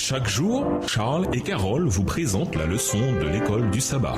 Chaque jour, Charles et Carole vous présentent la leçon de l'école du sabbat.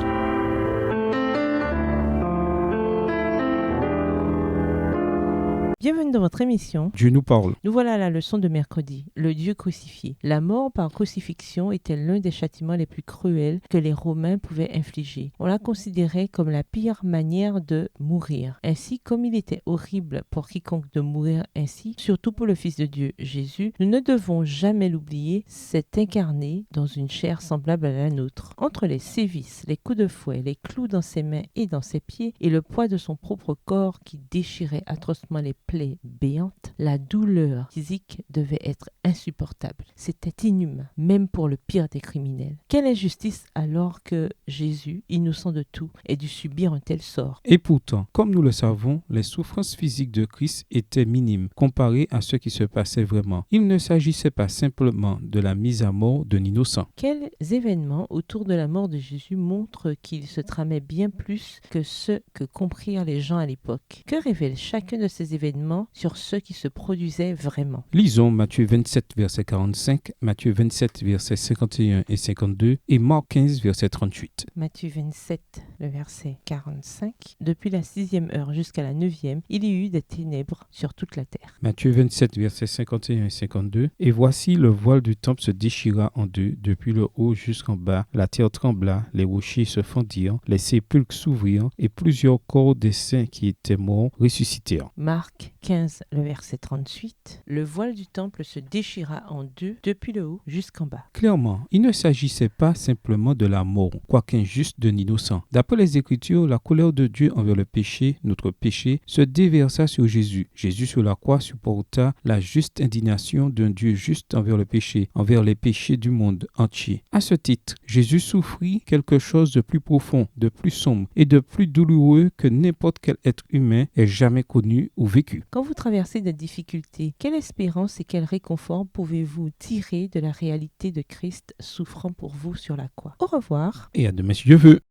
Bienvenue dans votre émission. Dieu nous parle. Nous voilà à la leçon de mercredi, le Dieu crucifié. La mort par crucifixion était l'un des châtiments les plus cruels que les Romains pouvaient infliger. On la considérait comme la pire manière de mourir. Ainsi, comme il était horrible pour quiconque de mourir ainsi, surtout pour le Fils de Dieu, Jésus, nous ne devons jamais l'oublier, s'est incarné dans une chair semblable à la nôtre. Entre les sévices, les coups de fouet, les clous dans ses mains et dans ses pieds, et le poids de son propre corps qui déchirait atrocement les plaies béantes, la douleur physique devait être insupportable. C'était inhumain, même pour le pire des criminels. Quelle injustice alors que Jésus, innocent de tout, ait dû subir un tel sort. Et pourtant, comme nous le savons, les souffrances physiques de Christ étaient minimes comparées à ce qui se passait vraiment. Il ne s'agissait pas simplement de la mise à mort d'un innocent. Quels événements autour de la mort de Jésus montrent qu'il se tramait bien plus que ce que comprirent les gens à l'époque. Que révèle chacun de ces événements sur ce qui se produisait vraiment? Lisons Matthieu 27, verset 45, Matthieu 27, verset 51 et 52 et Marc 15, verset 38. Matthieu 27, le verset 45. Depuis la 6e heure jusqu'à la 9e, il y eut des ténèbres sur toute la terre. Matthieu 27, verset 51 et 52. Et voici le voile du temple se déchira en deux, depuis le haut jusqu'en bas. La terre trembla, les rochers se fendirent, les sépulcres s'ouvrirent, et plusieurs corps des saints qui étaient morts ressuscitèrent. Marc 15, le verset 38. Le voile du temple se déchira en deux, depuis le haut jusqu'en bas. Clairement, il ne s'agissait pas simplement de la mort, quoique injuste d'un innocent. D'après les Écritures, la colère de Dieu envers le péché, notre péché, se déversa sur Jésus. Jésus sur la croix supporta la juste indignation d'un Dieu juste envers le péché, envers les péchés du monde entier. À ce titre, Jésus souffrit quelque chose de plus profond, de plus sombre et de plus douloureux que n'importe quel être humain ait jamais connu ou vécu. Quand vous traversez des difficultés, quelle espérance et quel réconfort pouvez-vous tirer de la réalité de Christ souffrant pour vous sur la croix? Au revoir. Et à demain si Dieu veut.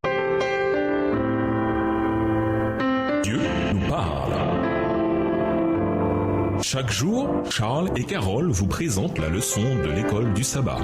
Dieu nous parle. Chaque jour, Charles et Carole vous présentent la leçon de l'école du sabbat.